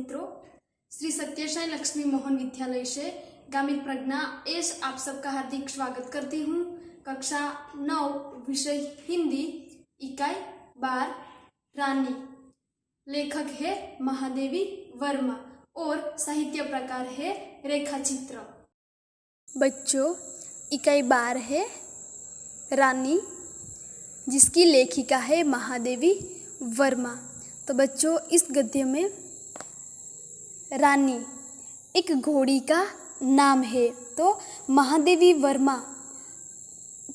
मित्रों, श्री सत्यसाई लक्ष्मी मोहन विद्यालय से ग्रामीण प्रज्ञा एस आप सबका हार्दिक स्वागत करती हूँ। कक्षा 9 विषय हिंदी, इकाई 12 रानी। लेखक है महादेवी वर्मा और साहित्य प्रकार है रेखाचित्र। बच्चों, इकाई 12 है रानी, जिसकी लेखिका है महादेवी वर्मा। तो बच्चों, इस गद्य में रानी एक घोड़ी का नाम है। तो महादेवी वर्मा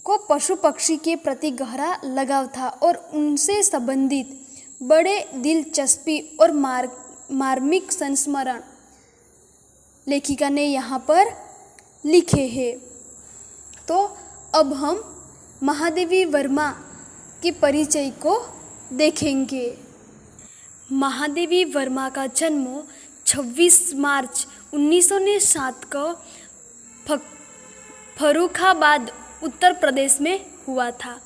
को पशु पक्षी के प्रति गहरा लगाव था और उनसे संबंधित बड़े दिलचस्पी और मार्मिक संस्मरण लेखिका ने यहाँ पर लिखे हैं। तो अब हम महादेवी वर्मा के परिचय को देखेंगे। महादेवी वर्मा का जन्म 26 मार्च 1907 को फर्रुखाबाद उत्तर प्रदेश में हुआ था।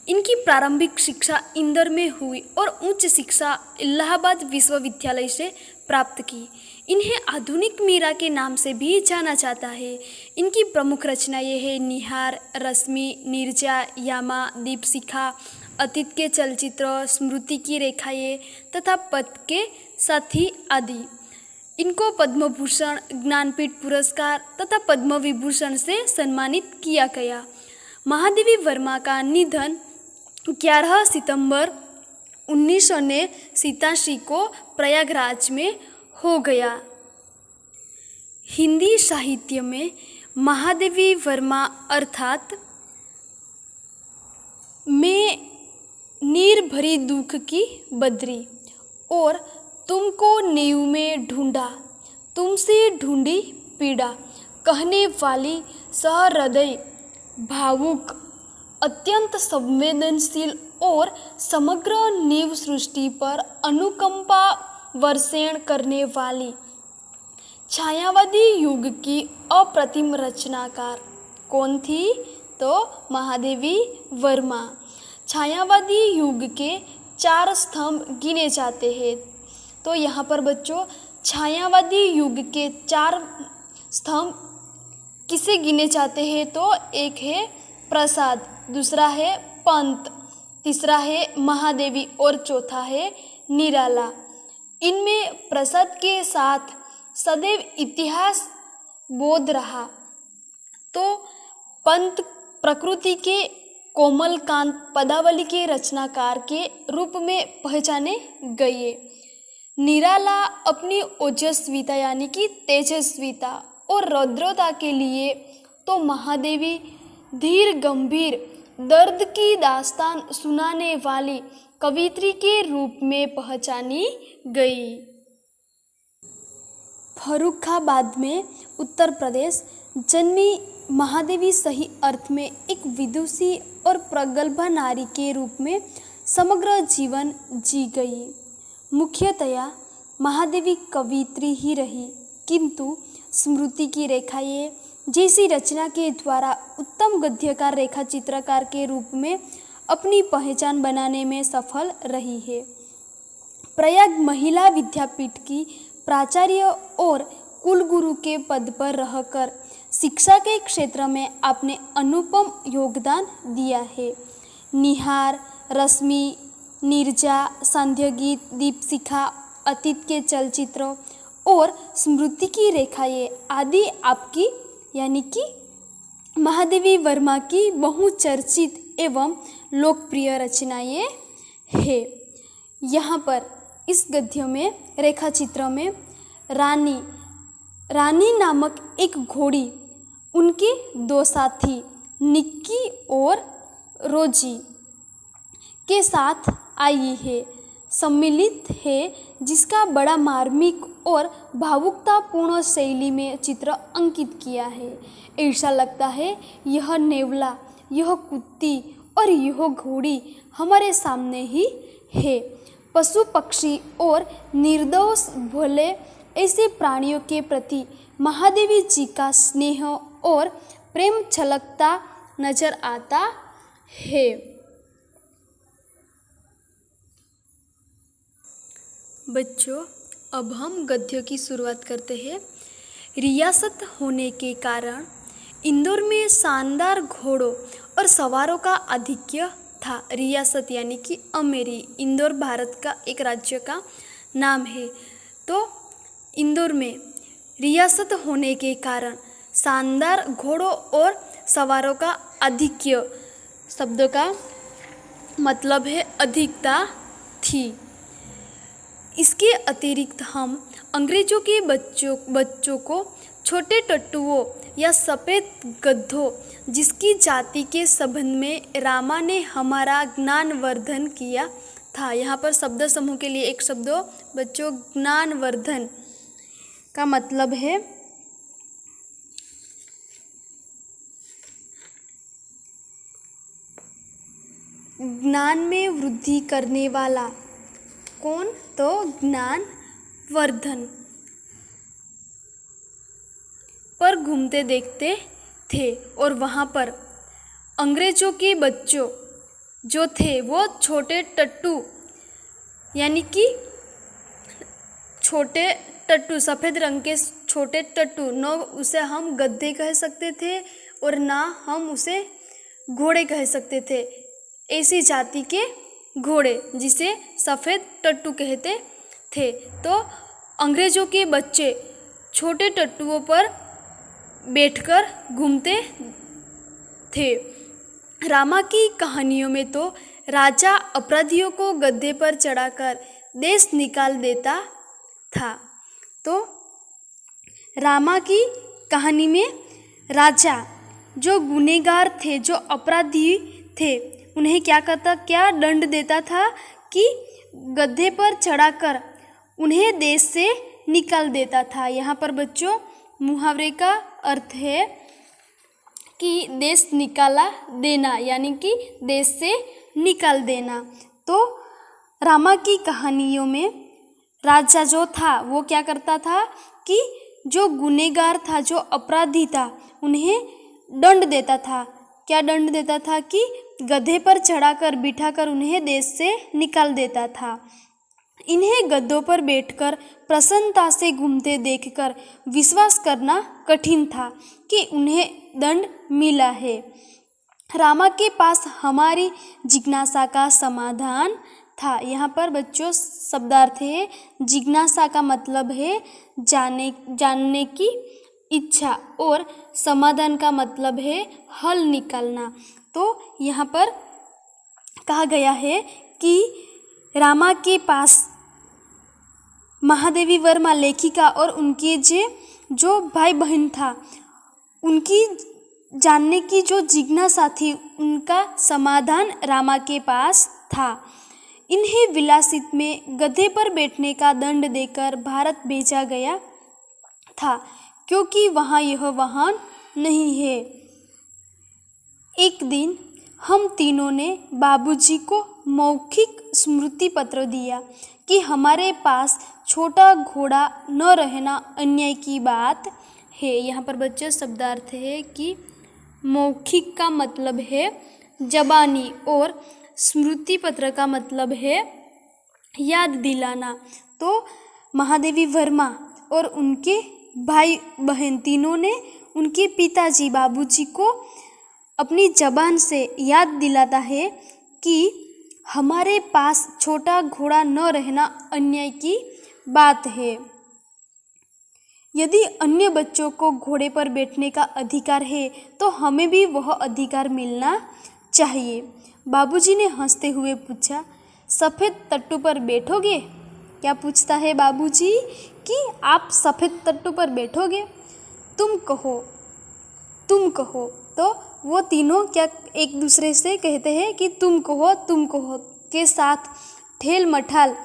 इनकी प्रारंभिक शिक्षा इंदौर में हुई और उच्च शिक्षा इलाहाबाद विश्वविद्यालय से प्राप्त की। इन्हें आधुनिक मीरा के नाम से भी जाना जाता है। इनकी प्रमुख रचनाएं हैं निहार, रश्मि, नीरजा, यामा, दीपशिखा, अतीत के चलचित्र, स्मृति की रेखाएं तथा पथ के साथी आदि। इनको पद्म भूषण, ज्ञानपीठ पुरस्कार तथा पद्म विभूषण से सम्मानित किया गया। महादेवी वर्मा का निधन 11 सितंबर 1987 को प्रयागराज में हो गया। हिंदी साहित्य में महादेवी वर्मा अर्थात मैं नीर भरी दुख की बद्री और तुमको नींव में ढूंढा, तुमसे ढूंढी पीड़ा कहने वाली सहृदय, भावुक, अत्यंत संवेदनशील और समग्र नीव सृष्टि पर अनुकंपा वर्षण करने वाली छायावादी युग की अप्रतिम रचनाकार कौन थी? तो महादेवी वर्मा। छायावादी युग के 4 स्तंभ गिने जाते हैं। तो यहाँ पर बच्चों, छायावादी युग के 4 स्तंभ किसे गिने जाते हैं? तो एक है प्रसाद, दूसरा है पंत, तीसरा है महादेवी और चौथा है निराला। इनमें प्रसाद के साथ सदैव इतिहास बोध रहा। तो पंत प्रकृति के कोमलकांत पदावली के रचनाकार के रूप में पहचाने गए। निराला अपनी ओजस्विता यानी कि तेजस्विता और रौद्रता के लिए तो महादेवी धीर गंभीर दर्द की दास्तान सुनाने वाली कवियत्री के रूप में पहचानी गई। फर्रुखाबाद में उत्तर प्रदेश जन्मी महादेवी सही अर्थ में एक विदुषी और प्रगल्भा नारी के रूप में समग्र जीवन जी गई। मुख्यतया महादेवी कवियत्री ही रही, किंतु स्मृति की रेखाएं जैसी रचना के द्वारा उत्तम गद्यकार रेखा चित्रकार के रूप में अपनी पहचान बनाने में सफल रही है। प्रयाग महिला विद्यापीठ की प्राचार्य और कुलगुरु के पद पर रहकर शिक्षा के क्षेत्र में आपने अनुपम योगदान दिया है। निहार, रश्मि, नीरजा, सांध्यगीत, दीपशिखा, अतीत के चलचित्र और स्मृति की रेखाएं आदि आपकी यानी कि महादेवी वर्मा की बहुचर्चित एवं लोकप्रिय रचनाएं हैं। यहाँ पर इस गद्य में रेखाचित्र में रानी नामक एक घोड़ी, उनके 2 साथी निक्की और रोजी के साथ आई है, सम्मिलित है, जिसका बड़ा मार्मिक और भावुकतापूर्ण शैली में चित्र अंकित किया है। ऐसा लगता है यह नेवला, यह कुत्ती और यह घोड़ी हमारे सामने ही है। पशु पक्षी और निर्दोष भोले ऐसे प्राणियों के प्रति महादेवी जी का स्नेह और प्रेम छलकता नजर आता है। बच्चों, अब हम गद्य की शुरुआत करते हैं। रियासत होने के कारण इंदौर में शानदार घोड़ों और सवारों का आधिक्य था। रियासत यानी कि अमेरी, इंदौर भारत का एक राज्य का नाम है। तो इंदौर में रियासत होने के कारण शानदार घोड़ों और सवारों का आधिक्य शब्द का मतलब है अधिकता थी। इसके अतिरिक्त हम अंग्रेजों के बच्चों को छोटे टट्टुओं या सफ़ेद गधों जिसकी जाति के संबंध में रामा ने हमारा ज्ञानवर्धन किया था। यहाँ पर शब्द समूह के लिए एक शब्द बच्चों ज्ञानवर्धन का मतलब है ज्ञान में वृद्धि करने वाला। कौन? तो ज्ञानवर्धन पर घूमते देखते थे और वहाँ पर अंग्रेजों के बच्चों जो थे वो छोटे टट्टू यानी कि छोटे टट्टू, सफ़ेद रंग के छोटे टट्टू, न उसे हम गद्दे कह सकते थे और ना हम उसे घोड़े कह सकते थे। ऐसी जाति के घोड़े जिसे सफ़ेद टट्टू कहते थे। तो अंग्रेजों के बच्चे छोटे टट्टुओं पर बैठकर घूमते थे। रामा की कहानियों में तो राजा अपराधियों को गद्दे पर चढ़ाकर देश निकाल देता था। तो रामा की कहानी में राजा जो गुनहगार थे, जो अपराधी थे, उन्हें क्या दंड देता था कि गद्दे पर चढ़ाकर उन्हें देश से निकाल देता था। यहाँ पर बच्चों मुहावरे का अर्थ है कि देश निकाला देना, यानी कि देश से निकाल देना। तो रामा की कहानियों में राजा जो था वो क्या करता था कि जो गुनहगार था, जो अपराधी था, उन्हें दंड देता था। क्या दंड देता था कि गधे पर चढ़ाकर बिठाकर उन्हें देश से निकाल देता था। इन्हें गद्दों पर बैठकर प्रसन्नता से घूमते देखकर विश्वास करना कठिन था कि उन्हें दंड मिला है। रामा के पास हमारी जिज्ञासा का समाधान था। यहाँ पर बच्चों शब्दार्थ है। जिज्ञासा का मतलब है जानने की इच्छा और समाधान का मतलब है हल निकालना। तो यहाँ पर कहा गया है कि रामा के पास महादेवी वर्मा लेखिका और उनके जो भाई बहन था, उनकी जानने की जो जिज्ञासा थी, उनका समाधान रामा के पास था। इन्हें विलासित में गधे पर बैठने का दंड देकर भारत भेजा गया था, क्योंकि वहाँ यह वाहन नहीं है। एक दिन हम तीनों ने बाबूजी को मौखिक स्मृति पत्र दिया कि हमारे पास छोटा घोड़ा न रहना अन्याय की बात है। यहाँ पर बच्चे शब्दार्थ है कि मौखिक का मतलब है जबानी और स्मृति पत्र का मतलब है याद दिलाना। तो महादेवी वर्मा और उनके भाई बहन तीनों ने उनके पिताजी बाबूजी को अपनी जबान से याद दिलाता है कि हमारे पास छोटा घोड़ा न रहना अन्याय की बात है। यदि अन्य बच्चों को घोड़े पर बैठने का अधिकार है तो हमें भी वह अधिकार मिलना चाहिए। बाबूजी ने हंसते हुए पूछा, सफ़ेद टट्टू पर बैठोगे? क्या पूछता है बाबूजी कि आप सफ़ेद टट्टू पर बैठोगे? तुम कहो। तो वो तीनों क्या एक दूसरे से कहते हैं कि तुम कहो के साथ ठेल मठाल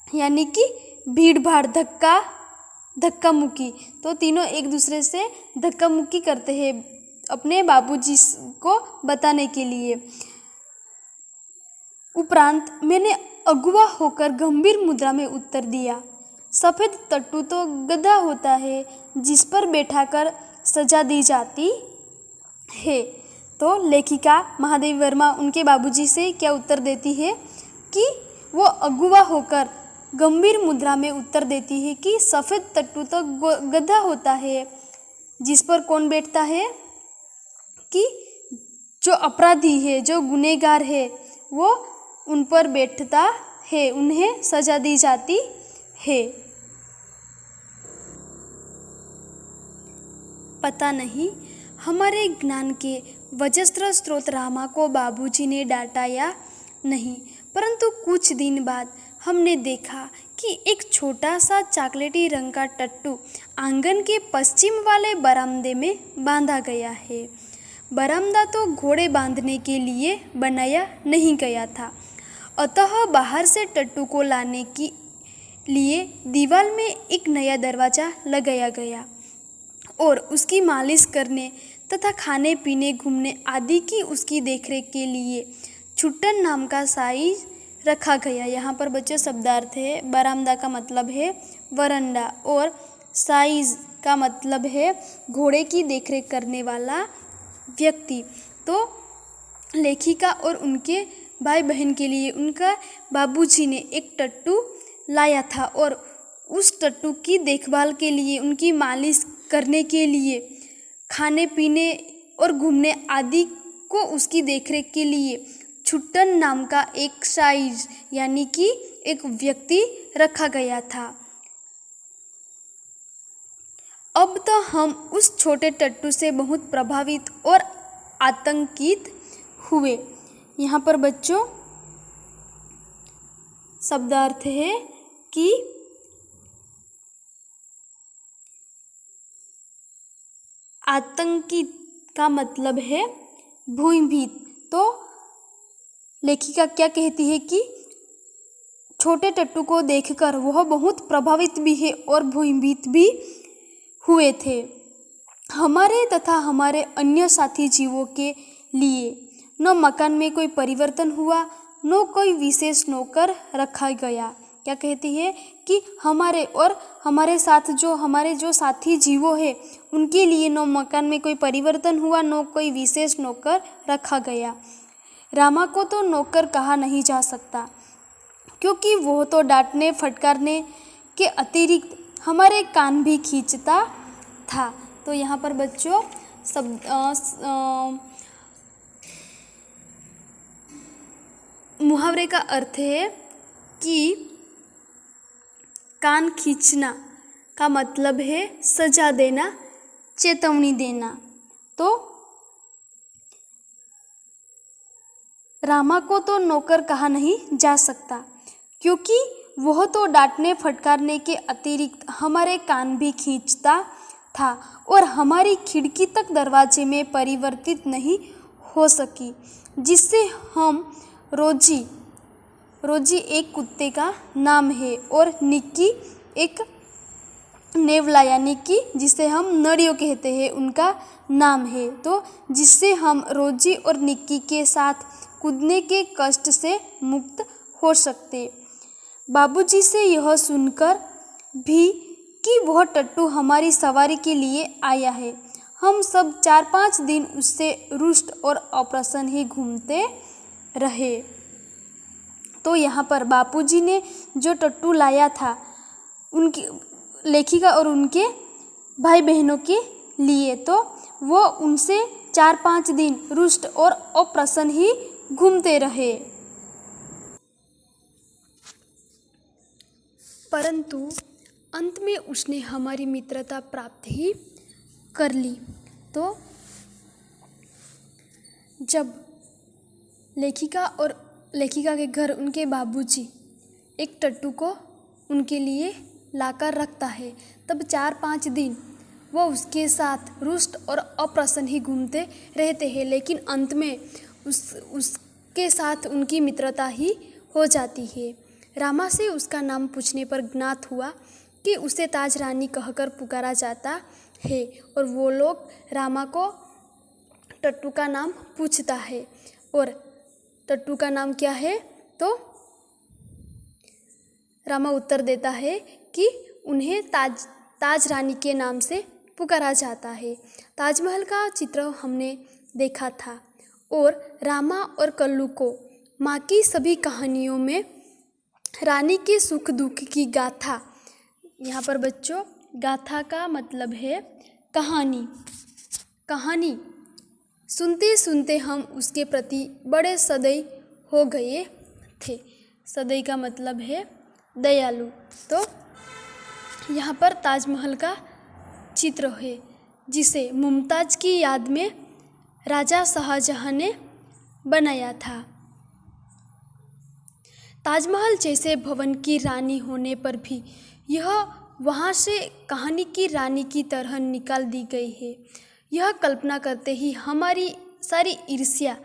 यानी कि भीड़ भाड़ धक्का मुक्की। तो तीनों एक दूसरे से धक्का मुक्की करते हैं अपने बाबूजी को बताने के लिए। उपरांत मैंने अगुआ होकर गंभीर मुद्रा में उत्तर दिया, सफ़ेद टट्टू तो गधा होता है जिस पर बैठाकर सजा दी जाती है। तो लेखिका महादेवी वर्मा उनके बाबूजी से क्या उत्तर देती है कि वो अगुआ होकर गंभीर मुद्रा में उत्तर देती है कि सफ़ेद टट्टू तो गधा होता है, जिस पर कौन बैठता है कि जो अपराधी है, जो गुनहगार है, वो उन पर बैठता है, उन्हें सजा दी जाती है। पता नहीं हमारे ज्ञान के वजस्त्र स्रोत रामा को बाबूजी ने डांटा या नहीं, परंतु कुछ दिन बाद हमने देखा कि एक छोटा सा चॉकलेटी रंग का टट्टू आंगन के पश्चिम वाले बरामदे में बांधा गया है। बरामदा तो घोड़े बांधने के लिए बनाया नहीं गया था, अतः बाहर से टट्टू को लाने के लिए दीवार में एक नया दरवाज़ा लगाया गया और उसकी मालिश करने तथा खाने पीने, घूमने आदि की उसकी देखरेख के लिए छुट्टन नाम का साइज रखा गया। यहाँ पर बच्चों शब्दार्थ है। बरामदा का मतलब है वरांडा और साइज का मतलब है घोड़े की देखरेख करने वाला व्यक्ति। तो लेखिका और उनके भाई बहन के लिए उनका बाबूजी ने एक टट्टू लाया था और उस टट्टू की देखभाल के लिए, उनकी मालिश करने के लिए, खाने पीने और घूमने आदि को उसकी देखरेख के लिए छुट्टन नाम का एक साइज यानी कि एक व्यक्ति रखा गया था। अब तो हम उस छोटे टट्टू से बहुत प्रभावित और आतंकित हुए। यहाँ पर बच्चों शब्दार्थ है कि आतंकित का मतलब है भयभीत। तो लेखिका क्या कहती है कि छोटे टट्टू को देखकर वह बहुत प्रभावित भी है और भयभीत भी हुए थे। हमारे तथा हमारे अन्य साथी जीवों के लिए न मकान में कोई परिवर्तन हुआ, न कोई विशेष नौकर रखा गया। क्या कहती है कि हमारे और हमारे साथ हमारे जो साथी जीवों हैं उनके लिए न मकान में कोई परिवर्तन हुआ, न कोई विशेष नौकर रखा गया। रामा को तो नौकर कहा नहीं जा सकता, क्योंकि वह तो डांटने फटकारने के अतिरिक्त हमारे कान भी खींचता था। तो यहाँ पर बच्चों मुहावरे का अर्थ है कि कान खींचना का मतलब है सजा देना, चेतावनी देना। तो रामा को तो नौकर कहा नहीं जा सकता, क्योंकि वह तो डांटने फटकारने के अतिरिक्त हमारे कान भी खींचता था और हमारी खिड़की तक दरवाजे में परिवर्तित नहीं हो सकी, जिससे हम रोजी एक कुत्ते का नाम है और निक्की एक नेवला यानी कि जिसे हम नड़ियों कहते हैं उनका नाम है। तो जिससे हम रोजी और निक्की के साथ कूदने के कष्ट से मुक्त हो सकते। बाबूजी से यह सुनकर भी कि वह टट्टू हमारी सवारी के लिए आया है, हम सब 4-5 दिन उससे रुष्ट और अप्रसन्न ही घूमते रहे। तो यहाँ पर बापूजी ने जो टट्टू लाया था उनकी लेखिका और उनके भाई बहनों के लिए, तो वो उनसे 4-5 दिन रुष्ट और अप्रसन्न ही घूमते रहे। परंतु अंत में उसने हमारी मित्रता प्राप्त ही कर ली। तो जब लेखिका के घर उनके बाबूजी एक टट्टू को उनके लिए लाकर रखता है, तब 4-5 दिन वो उसके साथ रुष्ट और अप्रसन्न ही घूमते रहते हैं, लेकिन अंत में उसके साथ उनकी मित्रता ही हो जाती है। रामा से उसका नाम पूछने पर ज्ञात हुआ कि उसे ताज रानी कहकर पुकारा जाता है और वो लोग रामा को टट्टू का नाम पूछता है। और टट्टू का नाम क्या है? तो रामा उत्तर देता है कि उन्हें ताज रानी के नाम से पुकारा जाता है। ताजमहल का चित्र हमने देखा था और रामा और कल्लू को माँ की सभी कहानियों में रानी के सुख दुख की गाथा। यहाँ पर बच्चों गाथा का मतलब है कहानी। कहानी सुनते सुनते हम उसके प्रति बड़े सदैव हो गए थे। सदैव का मतलब है दयालु। तो यहाँ पर ताजमहल का चित्र है जिसे मुमताज़ की याद में राजा शाहजहां ने बनाया था। ताजमहल जैसे भवन की रानी होने पर भी यह वहाँ से कहानी की रानी की तरह निकाल दी गई है। यह कल्पना करते ही हमारी सारी ईर्ष्या,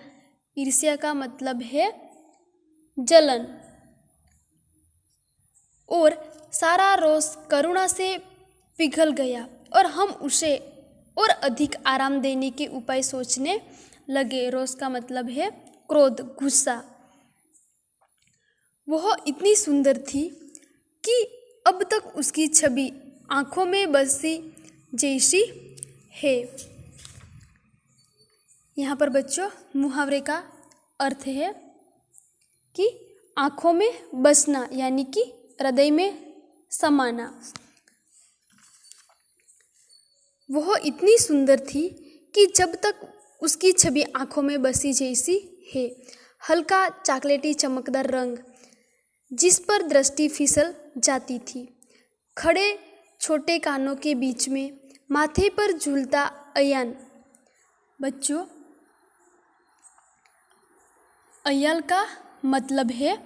ईर्ष्या का मतलब है जलन, और सारा रोष करुणा से पिघल गया और हम उसे और अधिक आराम देने के उपाय सोचने लगे। रोष का मतलब है क्रोध, गुस्सा। वह इतनी सुंदर थी कि अब तक उसकी छवि आँखों में बसी जैसी है। यहाँ पर बच्चों मुहावरे का अर्थ है कि आँखों में बसना यानी कि हृदय में समाना। वह इतनी सुंदर थी कि जब तक उसकी छवि आँखों में बसी जैसी है। हल्का चॉकलेटी चमकदार रंग जिस पर दृष्टि फिसल जाती थी। खड़े छोटे कानों के बीच में माथे पर झूलता अयान। बच्चों अयाल का मतलब है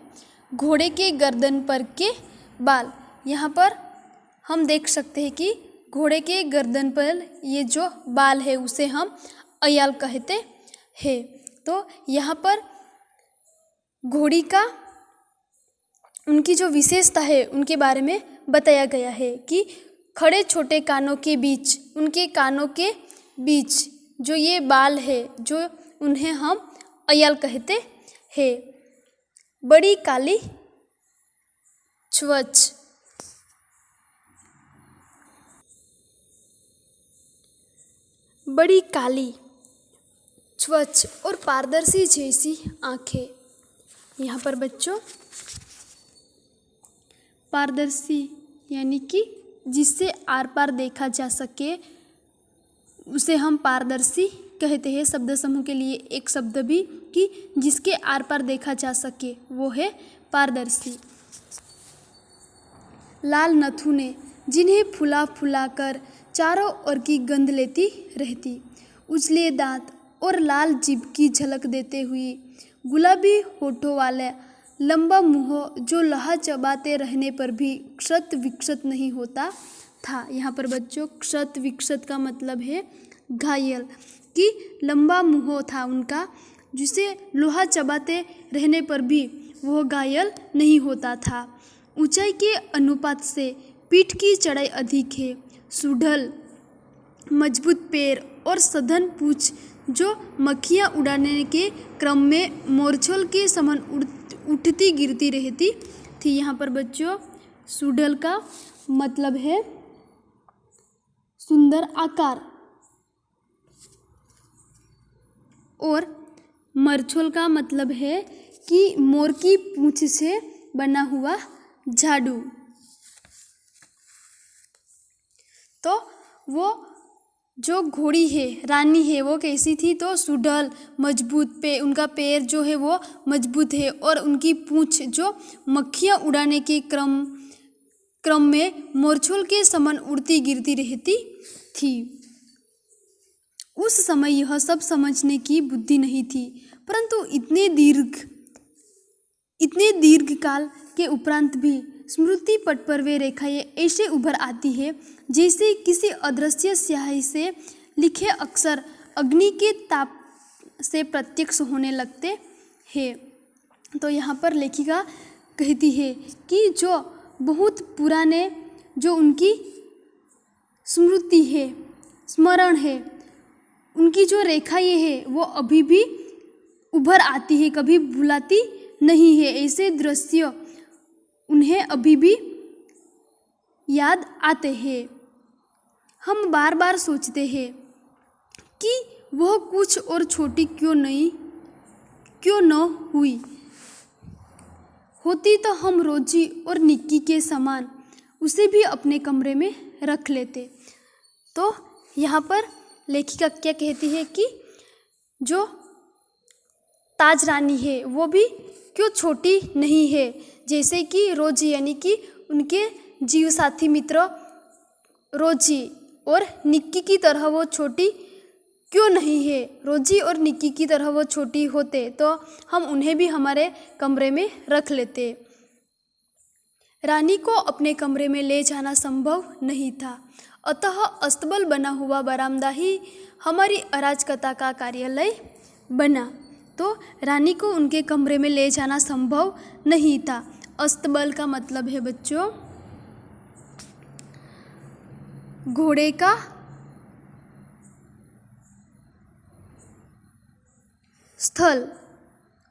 घोड़े के गर्दन पर के बाल। यहाँ पर हम देख सकते हैं कि घोड़े के गर्दन पर ये जो बाल है उसे हम अयाल कहते हैं। तो यहाँ पर घोड़ी का उनकी जो विशेषता है उनके बारे में बताया गया है कि खड़े छोटे कानों के बीच, उनके कानों के बीच जो ये बाल है जो उन्हें हम अयाल कहते हैं। बड़ी काली छवच। बड़ी काली स्वच्छ और पारदर्शी जैसी आँखें। यहाँ पर बच्चों पारदर्शी यानी कि जिससे आर पार देखा जा सके उसे हम पारदर्शी कहते हैं। शब्द समूह के लिए एक शब्द भी कि जिसके आर पार देखा जा सके वो है पारदर्शी। लाल नथुने जिन्हें फुला फुला कर चारों ओर की गंध लेती रहती, उजले दांत और लाल जीभ की झलक देते हुए गुलाबी होठों वाला लंबा मुंह जो लहा चबाते रहने पर भी क्षत विक्षत नहीं होता था। यहाँ पर बच्चों क्षत विक्षत का मतलब है घायल, कि लंबा मुंह था उनका जिसे लोहा चबाते रहने पर भी वह घायल नहीं होता था। ऊंचाई के अनुपात से पीठ की चौड़ाई अधिक है। सुढल मजबूत पैर और सघन पूंछ जो मक्खियाँ उड़ाने के क्रम में मोरछोल के समान उठती गिरती रहती थी। यहाँ पर बच्चों सुढल का मतलब है सुंदर आकार और मरछोल का मतलब है कि मोर की पूंछ से बना हुआ झाड़ू। तो वो जो घोड़ी है रानी है वो कैसी थी, तो सुढल मजबूत पे उनका पैर जो है वो मजबूत है और उनकी पूंछ जो मक्खियाँ उड़ाने के क्रम में मोरछोल के समान उड़ती गिरती रहती थी। उस समय यह सब समझने की बुद्धि नहीं थी, परंतु इतने दीर्घ काल के उपरांत भी स्मृति पट पर वे रेखाएं ऐसे उभर आती है जैसे किसी अदृश्य स्याही से लिखे अक्षर अग्नि के ताप से प्रत्यक्ष होने लगते हैं। तो यहाँ पर लेखिका कहती है कि जो बहुत पुराने जो उनकी स्मृति है, स्मरण है, उनकी जो रेखाएं है वो अभी भी उभर आती है, कभी भुलाती नहीं है। ऐसे दृश्य उन्हें अभी भी याद आते हैं। हम बार बार सोचते हैं कि वह कुछ और छोटी क्यों न हुई होती तो हम रोजी और निक्की के समान उसे भी अपने कमरे में रख लेते। तो यहाँ पर लेखिका क्या कहती है कि जो ताज रानी है वो भी क्यों छोटी नहीं है, जैसे कि रोजी यानी कि उनके जीव साथी मित्र रोजी और निक्की की तरह वो छोटी क्यों नहीं है। रोजी और निक्की की तरह वो छोटी होते तो हम उन्हें भी हमारे कमरे में रख लेते। रानी को अपने कमरे में ले जाना संभव नहीं था, अतः अस्तबल बना हुआ बरामदा ही हमारी अराजकता का कार्यालय बना। तो रानी को उनके कमरे में ले जाना संभव नहीं था। अस्तबल का मतलब है बच्चों घोड़े का स्थल,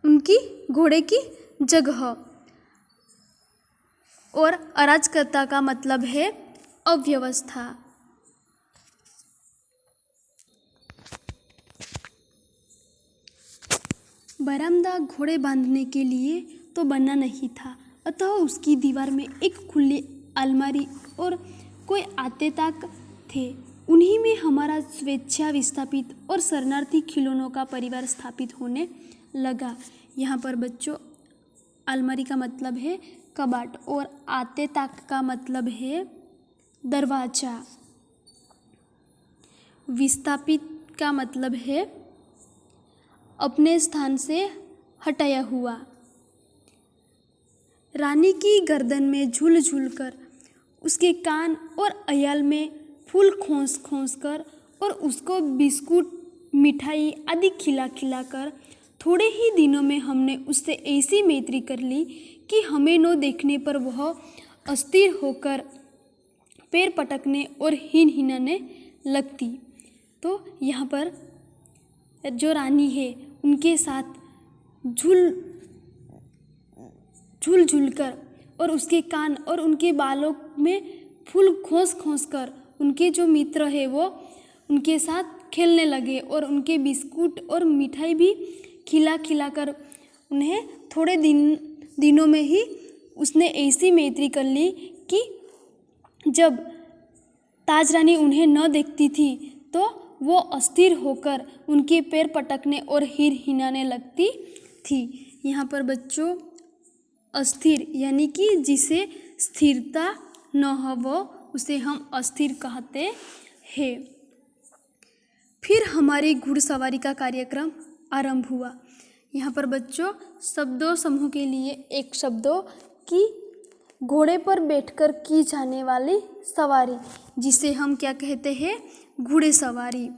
उनकी घोड़े की जगह। और अराजकता का मतलब है अव्यवस्था। बरामदा घोड़े बांधने के लिए तो बना नहीं था, अतः उसकी दीवार में एक खुली अलमारी और कोई आते ताक थे। उन्हीं में हमारा स्वेच्छा विस्थापित और शरणार्थी खिलौनों का परिवार स्थापित होने लगा। यहाँ पर बच्चों अलमारी का मतलब है कबाट और आते ताक का मतलब है दरवाजा। विस्थापित का मतलब है अपने स्थान से हटाया हुआ। रानी की गर्दन में झूल झूल कर, उसके कान और अयाल में फूल खोस खोस कर और उसको बिस्कुट मिठाई आदि खिला खिला कर थोड़े ही दिनों में हमने उससे ऐसी मैत्री कर ली कि हमें न देखने पर वह अस्थिर होकर पैर पटकने और हिन हिनाने लगती। तो यहाँ पर जो रानी है उनके साथ झूल झूल कर और उसके कान और उनके बालों में फूल खोस खोस कर उनके जो मित्र है वो उनके साथ खेलने लगे और उनके बिस्कुट और मिठाई भी खिला खिला कर उन्हें थोड़े दिनों में ही उसने ऐसी मैत्री कर ली कि जब ताज रानी उन्हें न देखती थी तो वो अस्थिर होकर उनके पैर पटकने और हिर हिनाने लगती थी। यहाँ पर बच्चों अस्थिर यानी कि जिसे स्थिरता न हो वो उसे हम अस्थिर कहते हैं। फिर हमारी घुड़सवारी का कार्यक्रम आरंभ हुआ। यहाँ पर बच्चों शब्दों समूह के लिए एक शब्दों की घोड़े पर बैठकर की जाने वाली सवारी जिसे हम क्या कहते हैं घुड़सवारी।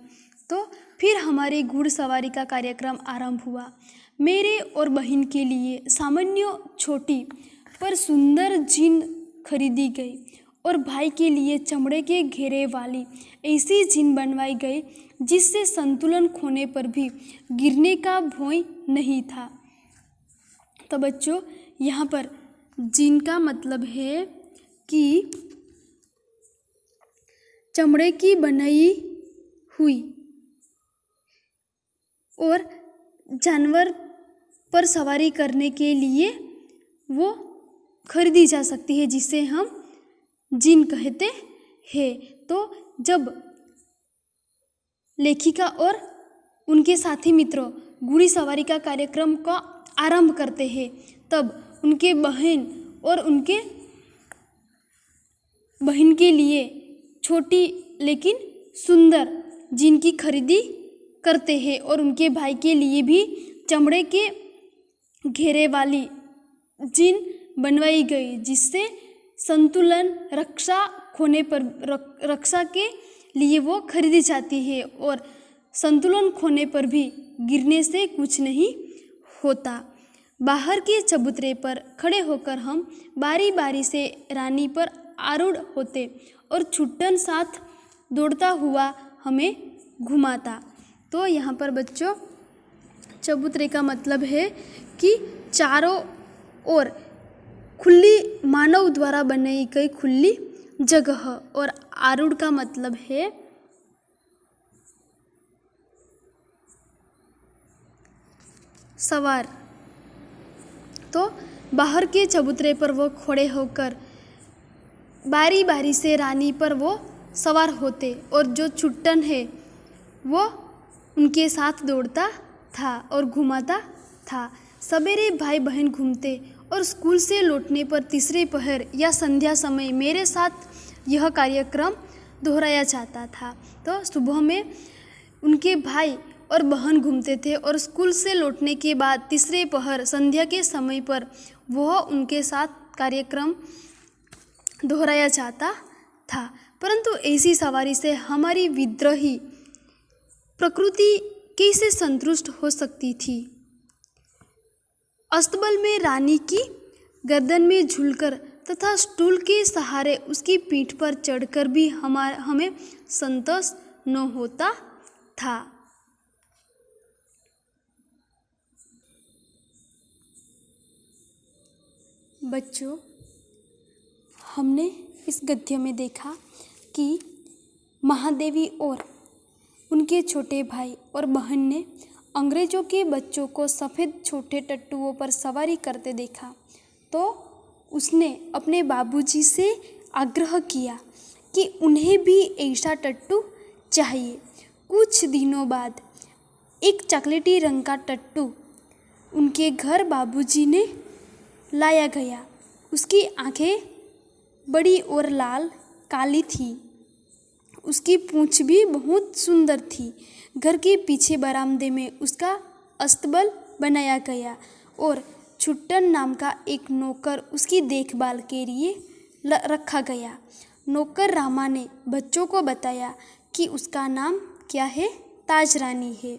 तो फिर हमारी घुड़सवारी का कार्यक्रम आरंभ हुआ। मेरे और बहन के लिए सामान्य छोटी पर सुंदर जीन खरीदी गई और भाई के लिए चमड़े के घेरे वाली ऐसी जीन बनवाई गई जिससे संतुलन खोने पर भी गिरने का भय नहीं था। तो बच्चों यहाँ पर जीन का मतलब है कि चमड़े की बनाई हुई और जानवर पर सवारी करने के लिए वो खरीदी जा सकती है जिसे हम जीन कहते हैं। तो जब लेखिका और उनके साथी मित्रों घुड़ी सवारी का कार्यक्रम का आरंभ करते हैं तब उनके बहन के लिए छोटी लेकिन सुंदर जीन की खरीदी करते हैं और उनके भाई के लिए भी चमड़े के घेरे वाली जीन बनवाई गई जिससे संतुलन रक्षा के लिए वो खरीदी जाती है और संतुलन खोने पर भी गिरने से कुछ नहीं होता। बाहर के चबूतरे पर खड़े होकर हम बारी बारी से रानी पर आरूढ़ होते और छुट्टन साथ दौड़ता हुआ हमें घुमाता। तो यहाँ पर बच्चों चबूतरे का मतलब है कि चारों ओर खुली मानव द्वारा बनाई गई खुली जगह और आरूढ़ का मतलब है सवार। तो बाहर के चबूतरे पर वो खड़े होकर बारी बारी से रानी पर वो सवार होते और जो चुट्टन है वो उनके साथ दौड़ता था और घुमाता था। सवेरे भाई बहन घूमते और स्कूल से लौटने पर तीसरे पहर या संध्या समय मेरे साथ यह कार्यक्रम दोहराया जाता था। तो सुबह में उनके भाई और बहन घूमते थे और स्कूल से लौटने के बाद तीसरे पहर संध्या के समय पर वह उनके साथ कार्यक्रम दोहराया जाता था। परंतु ऐसी सवारी से हमारी विद्रोही प्रकृति कैसे संतुष्ट हो सकती थी। अस्तबल में रानी की गर्दन में झूलकर तथा स्टूल के सहारे उसकी पीठ पर चढ़कर भी हमें संतोष न होता था। बच्चों, हमने इस गद्य में देखा कि महादेवी और उनके छोटे भाई और बहन ने अंग्रेज़ों के बच्चों को सफ़ेद छोटे टट्टुओं पर सवारी करते देखा तो उसने अपने बाबूजी से आग्रह किया कि उन्हें भी ऐसा टट्टू चाहिए। कुछ दिनों बाद एक चॉकलेटी रंग का टट्टू उनके घर बाबूजी ने लाया गया। उसकी आंखें बड़ी और लाल काली थी। उसकी पूंछ भी बहुत सुंदर थी। घर के पीछे बरामदे में उसका अस्तबल बनाया गया और छुट्टन नाम का एक नौकर उसकी देखभाल के लिए रखा गया। नौकर रामा ने बच्चों को बताया कि उसका नाम क्या है, ताज रानी है।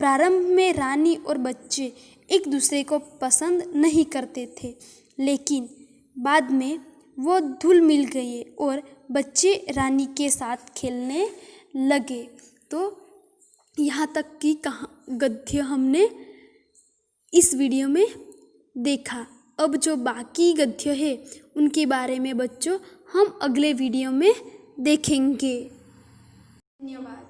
प्रारंभ में रानी और बच्चे एक दूसरे को पसंद नहीं करते थे, लेकिन बाद में वो घुल मिल गए और बच्चे रानी के साथ खेलने लगे। तो यहाँ तक की गद्य हमने इस वीडियो में देखा। अब जो बाकी गद्य है उनके बारे में बच्चों हम अगले वीडियो में देखेंगे। धन्यवाद।